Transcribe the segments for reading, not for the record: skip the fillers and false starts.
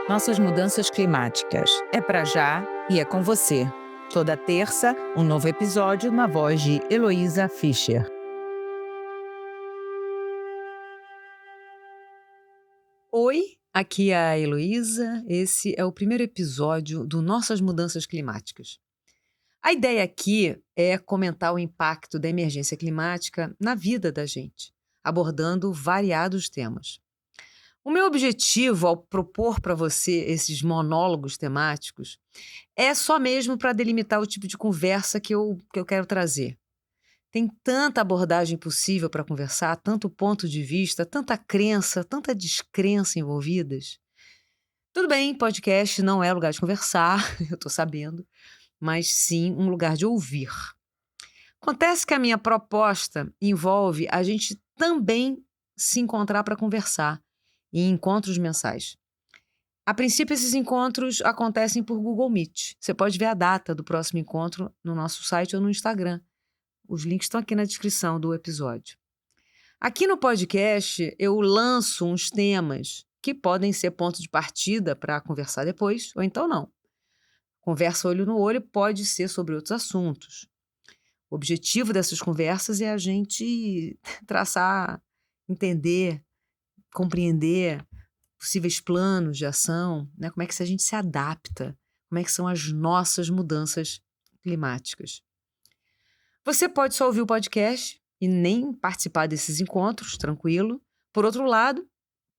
Nossas mudanças climáticas. É pra já e é com você. Toda terça, um novo episódio na voz de Heloísa Fischer. Oi, aqui é a Heloísa. Esse é o primeiro episódio do Nossas Mudanças Climáticas. A ideia aqui é comentar o impacto da emergência climática na vida da gente, abordando variados temas. O meu objetivo ao propor para você esses monólogos temáticos é só mesmo para delimitar o tipo de conversa que eu quero trazer. Tem tanta abordagem possível para conversar, tanto ponto de vista, tanta crença, tanta descrença envolvidas. Tudo bem, podcast não é lugar de conversar, eu estou sabendo, mas sim um lugar de ouvir. Acontece que a minha proposta envolve a gente também se encontrar para conversar em encontros mensais. A princípio, esses encontros acontecem por Google Meet. Você pode ver a data do próximo encontro no nosso site ou no Instagram. Os links estão aqui na descrição do episódio. Aqui no podcast, eu lanço uns temas que podem ser ponto de partida para conversar depois, ou então não. Conversa olho no olho pode ser sobre outros assuntos. O objetivo dessas conversas é a gente traçar, entender, compreender possíveis planos de ação, né? Como é que a gente se adapta, como é que são as nossas mudanças climáticas. Você pode só ouvir o podcast e nem participar desses encontros, tranquilo. Por outro lado,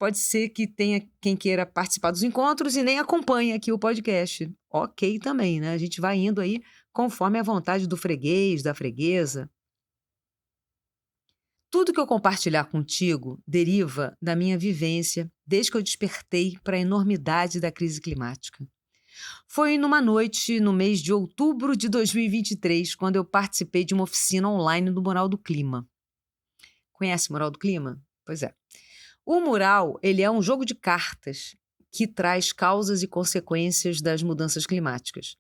pode ser que tenha quem queira participar dos encontros e nem acompanhe aqui o podcast. Ok também, né? A gente vai indo aí conforme a vontade do freguês, da freguesa. Tudo que eu compartilhar contigo deriva da minha vivência desde que eu despertei para a enormidade da crise climática. Foi numa noite no mês de outubro de 2023, quando eu participei de uma oficina online do Mural do Clima. Conhece o Mural do Clima? Pois é. O mural, ele é um jogo de cartas que traz causas e consequências das mudanças climáticas.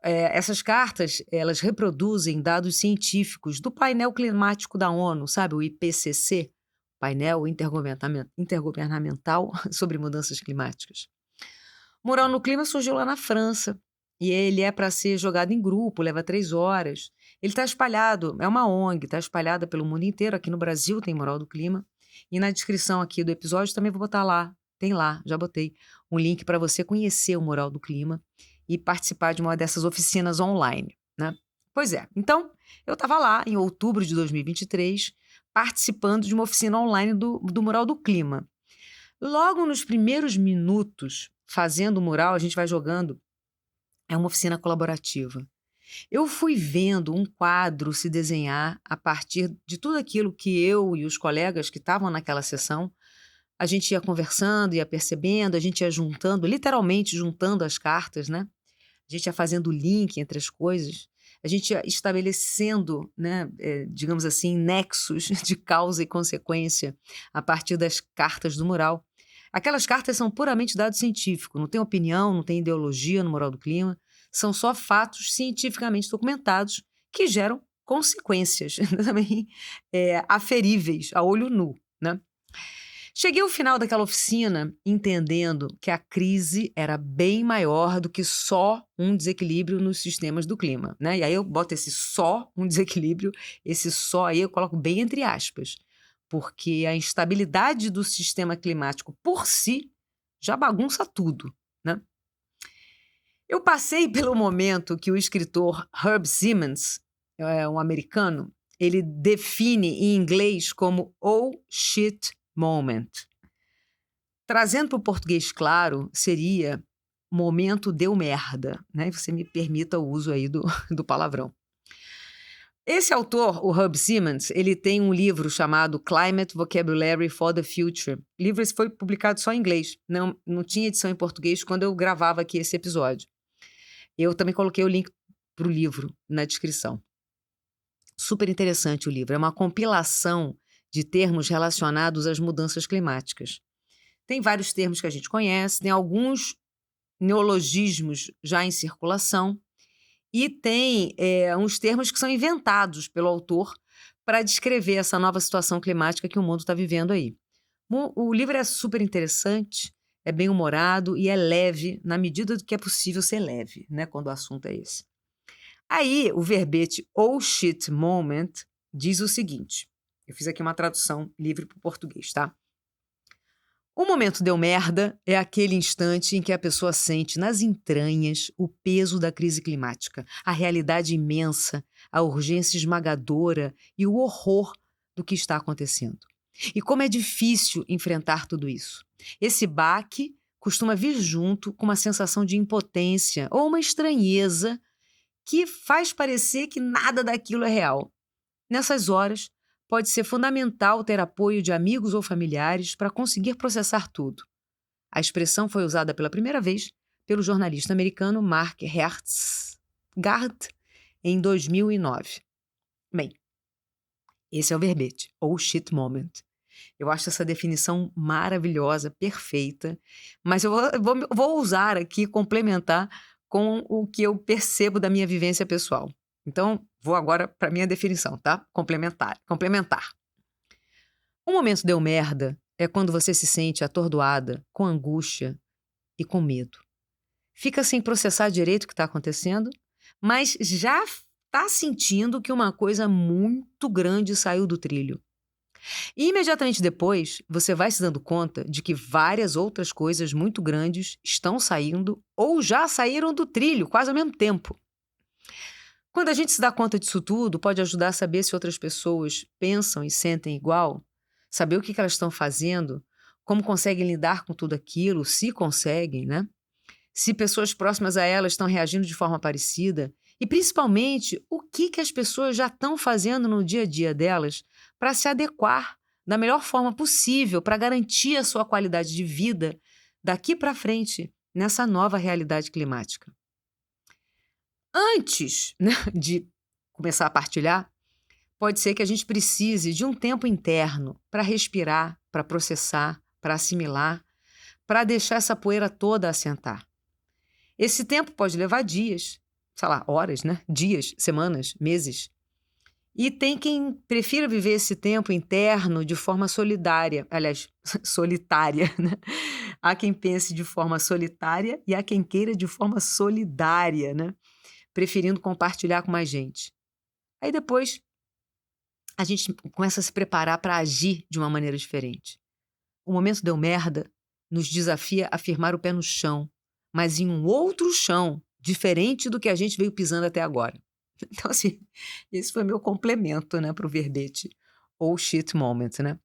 Essas cartas, elas reproduzem dados científicos do painel climático da ONU, sabe, o IPCC, painel intergovernamental sobre mudanças climáticas. O Mural no Clima surgiu lá na França e ele é para ser jogado em grupo, leva 3 horas. Ele está espalhado, é uma ONG, está espalhada pelo mundo inteiro. Aqui no Brasil tem Mural do Clima. E na descrição aqui do episódio também vou botar lá, tem lá, já botei um link para você conhecer o Mural do Clima e participar de uma dessas oficinas online, né? Pois é, então eu estava lá em outubro de 2023 participando de uma oficina online do Mural do Clima. Logo nos primeiros minutos, fazendo o mural, a gente vai jogando, é uma oficina colaborativa. Eu fui vendo um quadro se desenhar a partir de tudo aquilo que eu e os colegas que estavam naquela sessão, a gente ia conversando, ia percebendo, a gente ia juntando, literalmente juntando as cartas, né? A gente ia fazendo o link entre as coisas, a gente ia estabelecendo, né, digamos assim, nexos de causa e consequência a partir das cartas do mural. Aquelas cartas são puramente dado científico, não tem opinião, não tem ideologia no Mural do Clima, são só fatos cientificamente documentados que geram consequências também aferíveis a olho nu, né? Cheguei ao final daquela oficina entendendo que a crise era bem maior do que só um desequilíbrio nos sistemas do clima, né? E aí eu boto esse só um desequilíbrio, esse só aí eu coloco bem entre aspas, porque a instabilidade do sistema climático por si já bagunça tudo, né? Eu passei pelo momento que o escritor Herb Simmons, um americano, ele define em inglês como "oh shit moment". Trazendo para o português claro, seria "momento deu merda", né? Você me permita o uso aí do palavrão. Esse autor, o Herb Simmons, ele tem um livro chamado Climate Vocabulary for the Future. O livro esse foi publicado só em inglês, não tinha edição em português quando eu gravava aqui esse episódio. Eu também coloquei o link para o livro na descrição. Super interessante o livro, é uma compilação de termos relacionados às mudanças climáticas. Tem vários termos que a gente conhece, tem alguns neologismos já em circulação e tem uns termos que são inventados pelo autor para descrever essa nova situação climática que o mundo está vivendo aí. O livro é super interessante, é bem-humorado e é leve, na medida do que é possível ser leve, né, quando o assunto é esse. Aí, o verbete "oh shit moment" diz o seguinte, eu fiz aqui uma tradução livre para o português, tá? O momento deu merda é aquele instante em que a pessoa sente nas entranhas o peso da crise climática, a realidade imensa, a urgência esmagadora e o horror do que está acontecendo. E como é difícil enfrentar tudo isso. Esse baque costuma vir junto com uma sensação de impotência ou uma estranheza que faz parecer que nada daquilo é real. Nessas horas, pode ser fundamental ter apoio de amigos ou familiares para conseguir processar tudo. A expressão foi usada pela primeira vez pelo jornalista americano Mark Hertsgaard em 2009. Bem, esse é o verbete, "oh shit moment". Eu acho essa definição maravilhosa, perfeita, mas eu vou usar aqui, complementar com o que eu percebo da minha vivência pessoal. Então, vou agora para a minha definição, tá? Complementar. Um momento deu merda é quando você se sente atordoada, com angústia e com medo. Fica sem processar direito o que está acontecendo, mas já está sentindo que uma coisa muito grande saiu do trilho. E imediatamente depois, você vai se dando conta de que várias outras coisas muito grandes estão saindo ou já saíram do trilho, quase ao mesmo tempo. Quando a gente se dá conta disso tudo, pode ajudar a saber se outras pessoas pensam e sentem igual, saber o que elas estão fazendo, como conseguem lidar com tudo aquilo, se conseguem, né? Se pessoas próximas a elas estão reagindo de forma parecida e, principalmente, o que as pessoas já estão fazendo no dia a dia delas para se adequar da melhor forma possível para garantir a sua qualidade de vida daqui para frente nessa nova realidade climática. Antes, né, de começar a partilhar, pode ser que a gente precise de um tempo interno para respirar, para processar, para assimilar, para deixar essa poeira toda assentar. Esse tempo pode levar dias, sei lá, horas, né? Dias, semanas, meses. E tem quem prefira viver esse tempo interno de forma solidária, aliás, solitária, né? Há quem pense de forma solitária e há quem queira de forma solidária, né? Preferindo compartilhar com mais gente. Aí depois a gente começa a se preparar para agir de uma maneira diferente. O momento deu merda nos desafia a firmar o pé no chão, mas em um outro chão, diferente do que a gente veio pisando até agora. Então, assim, esse foi meu complemento, né, para o verbete "oh shit moment", né?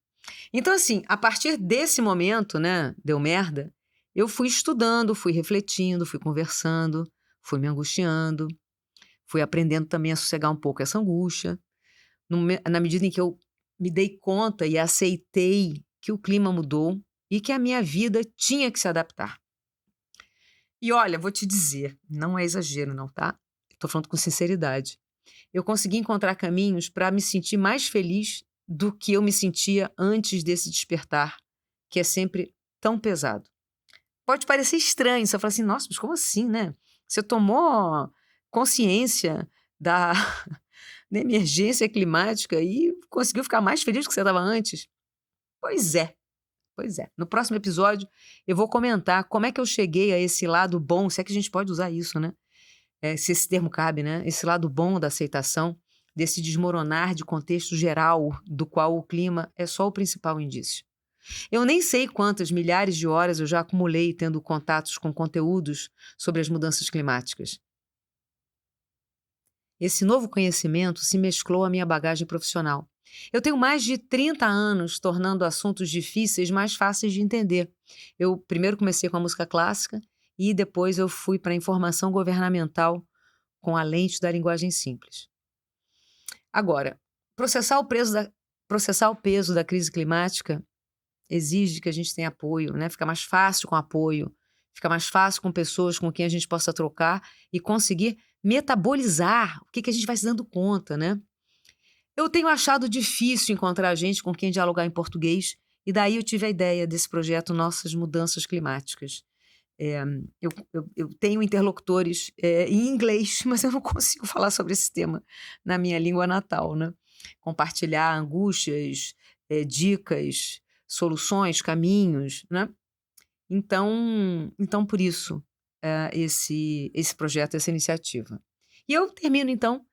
Então, assim, a partir desse momento, né, deu merda, eu fui estudando, fui refletindo, fui conversando, fui me angustiando, fui aprendendo também a sossegar um pouco essa angústia, na medida em que eu me dei conta e aceitei que o clima mudou e que a minha vida tinha que se adaptar. E olha, vou te dizer, não é exagero não, tá? Estou falando com sinceridade. Eu consegui encontrar caminhos para me sentir mais feliz do que eu me sentia antes desse despertar, que é sempre tão pesado. Pode parecer estranho, você fala assim, nossa, mas como assim, né? Você tomou consciência da emergência climática e conseguiu ficar mais feliz do que você estava antes? Pois é. Pois é. No próximo episódio, eu vou comentar como é que eu cheguei a esse lado bom, se é que a gente pode usar isso, né? Se esse termo cabe, né? Esse lado bom da aceitação, desse desmoronar de contexto geral, do qual o clima é só o principal indício. Eu nem sei quantas milhares de horas eu já acumulei tendo contatos com conteúdos sobre as mudanças climáticas. Esse novo conhecimento se mesclou à minha bagagem profissional. Eu tenho mais de 30 anos tornando assuntos difíceis mais fáceis de entender. Eu primeiro comecei com a música clássica e depois eu fui para a informação governamental com a lente da linguagem simples. Agora, processar o peso da crise climática exige que a gente tenha apoio, né? Fica mais fácil com apoio, fica mais fácil com pessoas com quem a gente possa trocar e conseguir metabolizar o que a gente vai se dando conta, né? Eu tenho achado difícil encontrar gente com quem dialogar em português e daí eu tive a ideia desse projeto Nossas Mudanças Climáticas. Eu tenho interlocutores em inglês, mas eu não consigo falar sobre esse tema na minha língua natal, né? Compartilhar angústias, dicas, soluções, caminhos, né? Então por isso, esse projeto, essa iniciativa. E eu termino, então,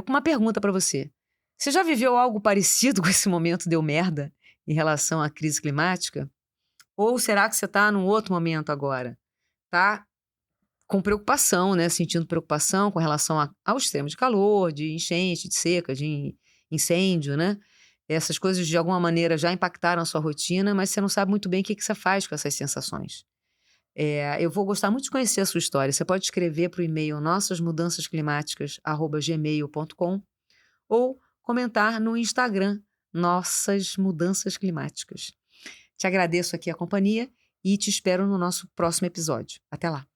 com uma pergunta para você. Você já viveu algo parecido com esse momento deu merda em relação à crise climática? Ou será que você está num outro momento agora? Tá com preocupação, né? Sentindo preocupação com relação ao extremo de calor, de enchente, de seca, de incêndio, né? Essas coisas de alguma maneira já impactaram a sua rotina, mas você não sabe muito bem o que você faz com essas sensações. Eu vou gostar muito de conhecer a sua história. Você pode escrever para o e-mail nossasmudançasclimáticas@gmail.com ou comentar no Instagram Nossas Mudanças Climáticas. Te agradeço aqui a companhia e te espero no nosso próximo episódio. Até lá!